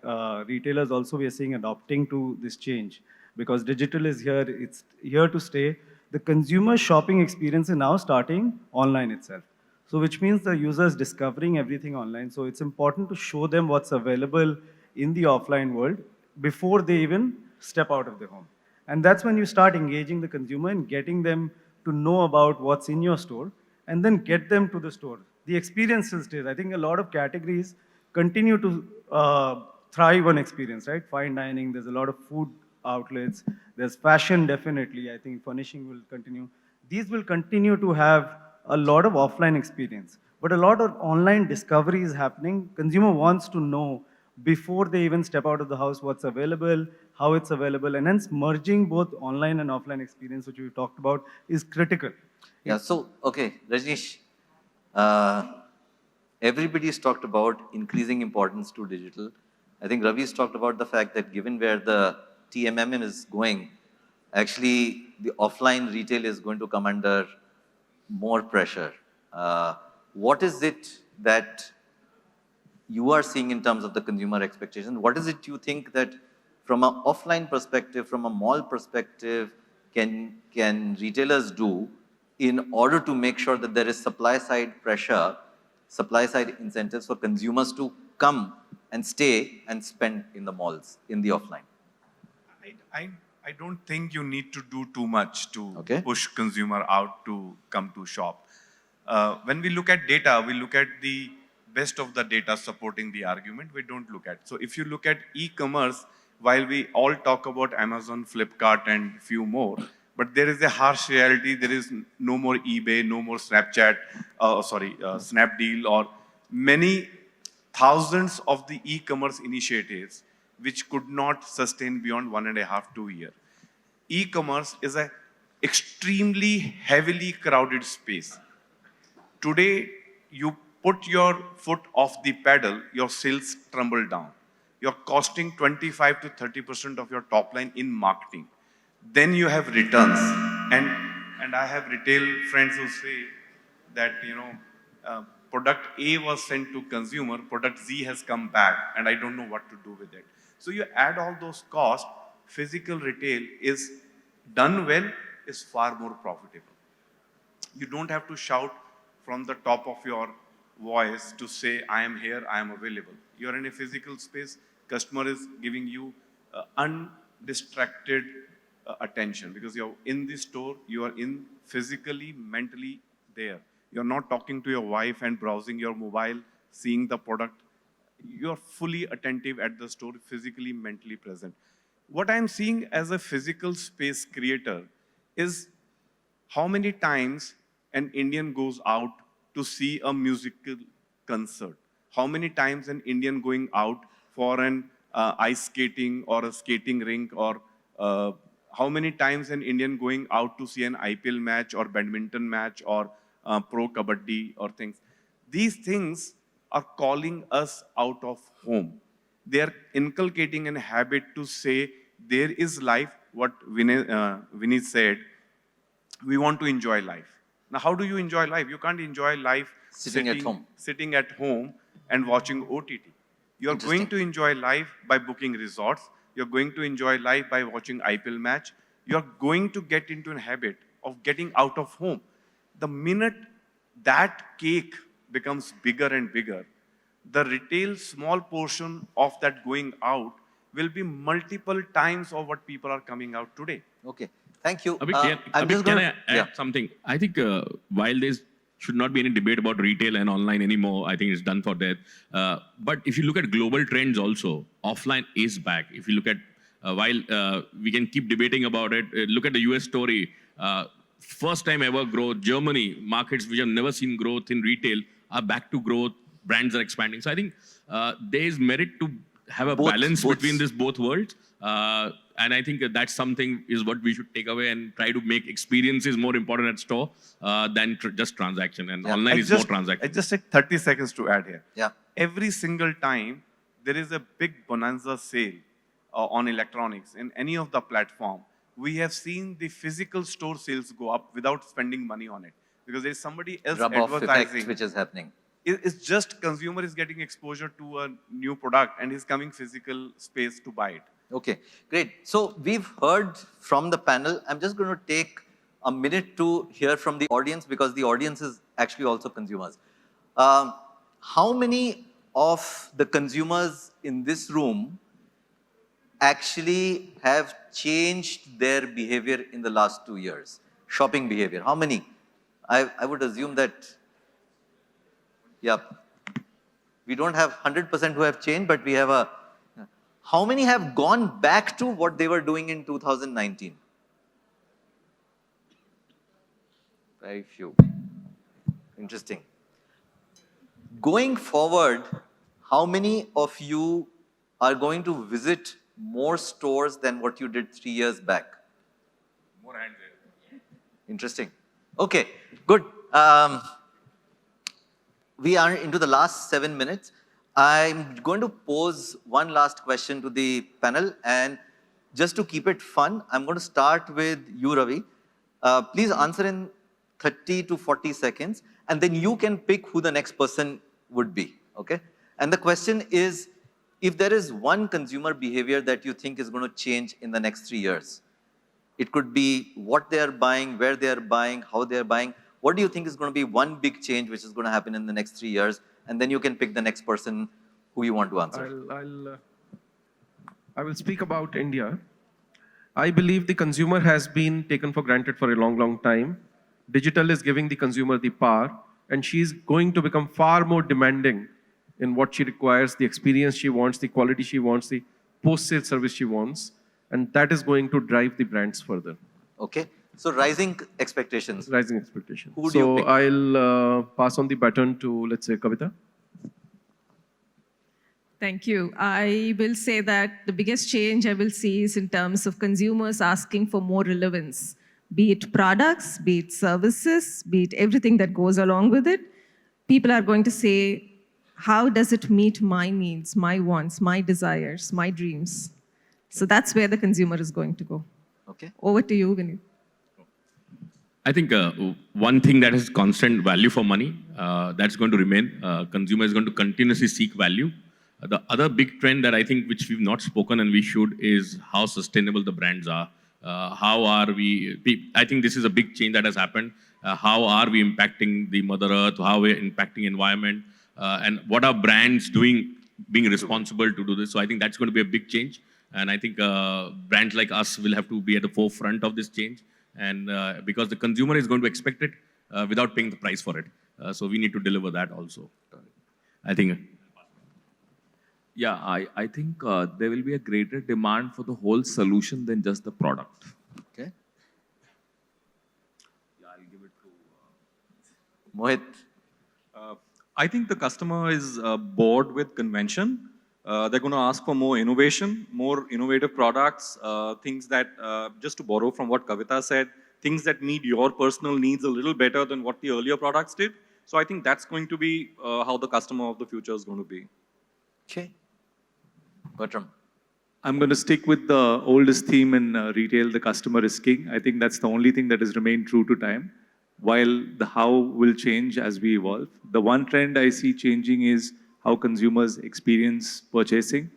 retailers also we are seeing adopting to this change, because digital is here, it's here to stay. The consumer shopping experience is now starting online itself. So which means the user is discovering everything online. So it's important to show them what's available in the offline world before they even step out of the home. And that's when you start engaging the consumer and getting them to know about what's in your store and then get them to the store. The experience still stays. I think a lot of categories continue to thrive on experience, right? Fine dining, there's a lot of food outlets, there's fashion definitely. I think furnishing will continue. These will continue to have a lot of offline experience, but a lot of online discovery is happening. Consumer wants to know before they even step out of the house what's available, how it's available, and hence merging both online and offline experience, which we talked about, is critical. Yeah, so, okay, Rajneesh, everybody's talked about increasing importance to digital. I think Ravi's talked about the fact that given where the TMM is going, actually the offline retail is going to come under more pressure. What is it that you are seeing in terms of the consumer expectation? What is it you think that from an offline perspective, from a mall perspective, can retailers do in order to make sure that there is supply side pressure, supply side incentives for consumers to come and stay and spend in the malls, in the offline? I don't think you need to do too much to push consumer out to come to shop. When we look at data, we look at the best of the data supporting the argument. We don't look at. So if you look at e-commerce, while we all talk about Amazon, Flipkart, and few more, but there is a harsh reality. There is no more eBay, no more Snapchat, Snapdeal, or many thousands of the e-commerce initiatives which could not sustain beyond 1.5 to 2 years. E-commerce is an extremely heavily crowded space. Today, you put your foot off the pedal, your sales tumble down. You're costing 25 to 30% of your top line in marketing. Then you have returns. And I have retail friends who say that, product A was sent to consumer, product Z has come back, and I don't know what to do with it. So you add all those costs, physical retail is done well, is far more profitable. You don't have to shout from the top of your voice to say, I am here, I am available. You're in a physical space, customer is giving you undistracted attention because you're in the store, you are in physically, mentally there. You're not talking to your wife and browsing your mobile, seeing the product. You're fully attentive at the store, physically, mentally present. What I'm seeing as a physical space creator is how many times an Indian goes out to see a musical concert? How many times an Indian going out for an ice skating or a skating rink, or how many times an Indian going out to see an IPL match or badminton match or pro kabaddi or things? These things are calling us out of home. They are inculcating a habit to say there is life, what Vinny said, we want to enjoy life. Now, how do you enjoy life? You can't enjoy life sitting at home and watching OTT. You're going to enjoy life by booking resorts. You're going to enjoy life by watching IPL match. You're going to get into a habit of getting out of home. The minute that cake becomes bigger and bigger, the retail small portion of that going out will be multiple times of what people are coming out today. Okay, thank you. Abheek, can I add something? I think while there should not be any debate about retail and online anymore, I think it's done for that. But if you look at global trends also, offline is back. If you look at, while we can keep debating about it, look at the US story. First time ever growth, Germany, markets which have never seen growth in retail are back to growth, brands are expanding. So I think there is merit to have a balance between these both worlds. And I think that's something is what we should take away and try to make experiences more important at store than just transaction. And online is more transaction. I just take 30 seconds to add here. Yeah. Every single time there is a big bonanza sale on electronics in any of the platform, we have seen the physical store sales go up without spending money on it. Because there's somebody else advertising. Which is happening. It's just consumer is getting exposure to a new product and he's coming physical space to buy it. Okay, great. So we've heard from the panel. I'm just going to take a minute to hear from the audience because the audience is actually also consumers. How many of the consumers in this room actually have changed their behavior in the last 2 years? Shopping behavior, how many? I would assume that, yeah, we don't have 100% who have changed, but we have a, how many have gone back to what they were doing in 2019? Very few. Interesting. Going forward, how many of you are going to visit more stores than what you did 3 years back? More hands there. Interesting. Okay, good. We are into the last 7 minutes. I'm going to pose one last question to the panel, and just to keep it fun, I'm going to start with you, Ravi. Please answer in 30 to 40 seconds, and then you can pick who the next person would be, okay? And the question is, if there is one consumer behavior that you think is going to change in the next 3 years, it could be what they are buying, where they are buying, how they are buying. What do you think is going to be one big change which is going to happen in the next 3 years? And then you can pick the next person who you want to answer. I will speak about India. I believe the consumer has been taken for granted for a long, long time. Digital is giving the consumer the power, and she's going to become far more demanding in what she requires, the experience she wants, the quality she wants, the post-sale service she wants, and that is going to drive the brands further. Okay. So rising expectations. Rising expectations. Who do you pick? I'll pass on the baton to, let's say, Kavita. Thank you. I will say that the biggest change I will see is in terms of consumers asking for more relevance, be it products, be it services, be it everything that goes along with it. People are going to say, how does it meet my needs, my wants, my desires, my dreams? So that's where the consumer is going to go. Okay. Over to you, Vinny. I think one thing that is constant value for money, that's going to remain. Consumer is going to continuously seek value. The other big trend that I think which we've not spoken and we should is how sustainable the brands are. How are we? I think this is a big change that has happened. how are we impacting the Mother Earth, how we're impacting environment, and what are brands doing, being responsible to do this. So I think that's going to be a big change. And I think brands like us will have to be at the forefront of this change. And because the consumer is going to expect it without paying the price for it. So we need to deliver that also. I think. Yeah, I think there will be a greater demand for the whole solution than just the product. Okay. Yeah, I'll give it to Mohit. I think the customer is bored with convention. They're going to ask for more innovation, more innovative products, things that, just to borrow from what Kavita said, things that meet your personal needs a little better than what the earlier products did. So I think that's going to be how the customer of the future is going to be. Okay. Bertram. I'm going to stick with the oldest theme in retail, the customer is king. I think that's the only thing that has remained true to time, while the how will change as we evolve. The one trend I see changing is how consumers experience purchasing.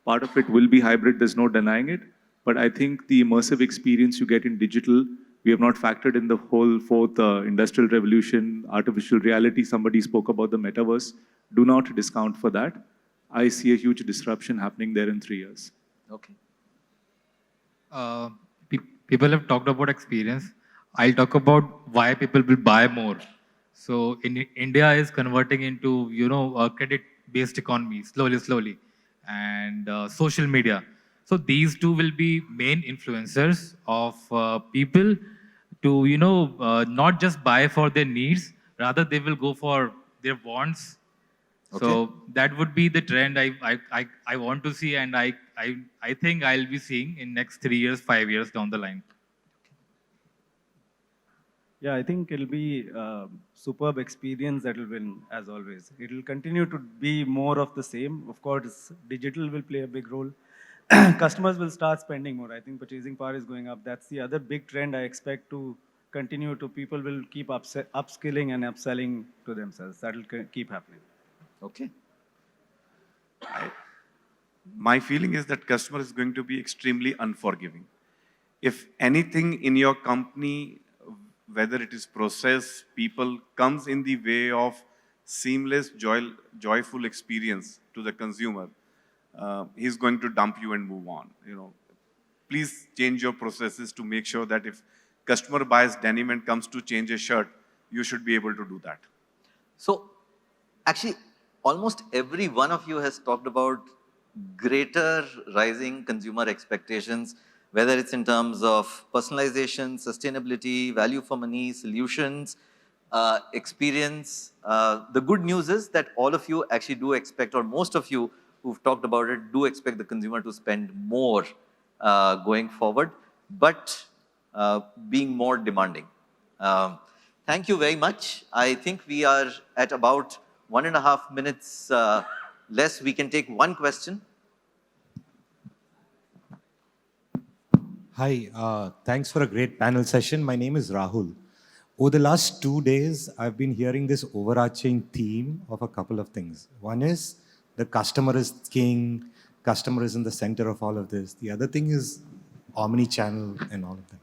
Part of it will be hybrid, there's no denying it. But I think the immersive experience you get in digital, we have not factored in the whole fourth industrial revolution, artificial reality. Somebody spoke about the metaverse. Do not discount for that. I see a huge disruption happening there in 3 years. Okay. People have talked about experience. I'll talk about why people will buy more. So in India is converting into, a credit-based economy, slowly, and social media. So these two will be main influencers of people to, not just buy for their needs, rather they will go for their wants. Okay. So that would be the trend I want to see, and I think I'll be seeing in next 3 years, 5 years down the line. Yeah, I think it'll be a superb experience that will win, as always. It'll continue to be more of the same. Of course, digital will play a big role. Customers will start spending more. I think purchasing power is going up. That's the other big trend I expect to continue to. People will keep upskilling and upselling to themselves. That'll keep happening. Okay. My feeling is that customer is going to be extremely unforgiving. If anything in your company, whether it is process, people, comes in the way of seamless, joyful experience to the consumer, he's going to dump you and move on. Please change your processes to make sure that if customer buys denim and comes to change a shirt, you should be able to do that. So, actually, almost every one of you has talked about greater rising consumer expectations, whether it's in terms of personalization, sustainability, value for money, solutions, experience. The good news is that all of you actually do expect, or most of you who've talked about it, do expect the consumer to spend more going forward, but being more demanding. Thank you very much. I think we are at about 1.5 minutes less. We can take one question. Hi, thanks for a great panel session. My name is Rahul. Over the last 2 days, I've been hearing this overarching theme of a couple of things. One is the customer is king, customer is in the center of all of this. The other thing is omni-channel and all of that.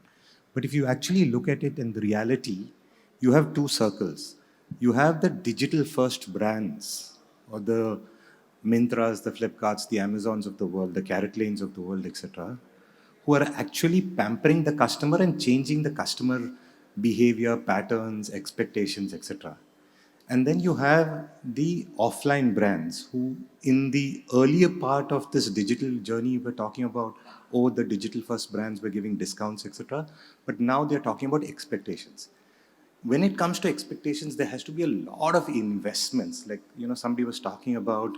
But if you actually look at it in the reality, you have two circles. You have the digital first brands, or the Mintras, the Flipkarts, the Amazons of the world, the CaratLanes of the world, etc., who are actually pampering the customer and changing the customer behavior, patterns, expectations, etc. And then you have the offline brands who, in the earlier part of this digital journey, were talking about, oh, the digital first brands were giving discounts, etc. But now they're talking about expectations. When it comes to expectations, there has to be a lot of investments. Like, somebody was talking about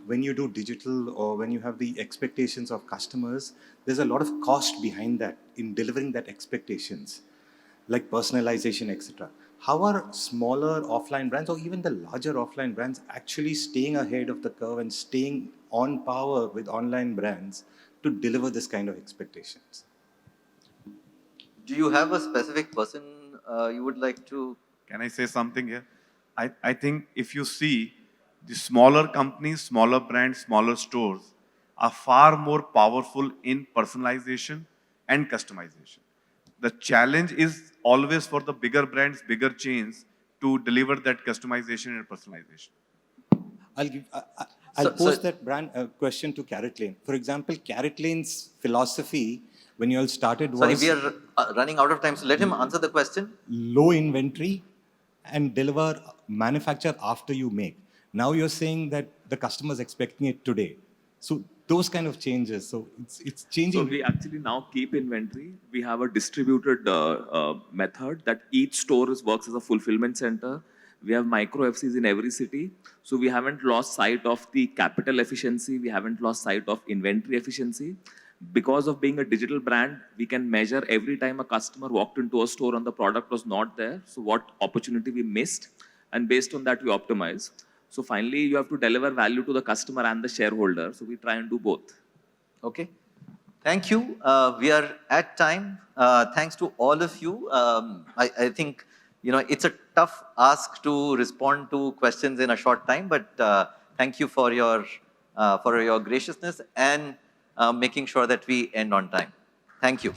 when you do digital or when you have the expectations of customers, there's a lot of cost behind that in delivering that expectations, like personalization, etc. How are smaller offline brands or even the larger offline brands actually staying ahead of the curve and staying on power with online brands to deliver this kind of expectations? Do you have a specific person you would like to? Can I say something here? I think if you see, the smaller companies, smaller brands, smaller stores are far more powerful in personalization and customization. The challenge is always for the bigger brands, bigger chains to deliver that customization and personalization. I'll pose that brand question to CaratLane. For example, CaratLane's philosophy when you all started was... Sorry, we are running out of time, so let him answer the question. Low inventory and deliver, manufacture after you make. Now you're saying that the customer's expecting it today. So those kind of changes, so it's changing. So we actually now keep inventory. We have a distributed method that each store works as a fulfillment center. We have micro FCs in every city. So we haven't lost sight of the capital efficiency. We haven't lost sight of inventory efficiency. Because of being a digital brand, we can measure every time a customer walked into a store and the product was not there. So what opportunity we missed, and based on that we optimize. So finally, you have to deliver value to the customer and the shareholder. So we try and do both. Okay. Thank you. We are at time. Thanks to all of you. I think, it's a tough ask to respond to questions in a short time, but thank you for your graciousness and making sure that we end on time. Thank you.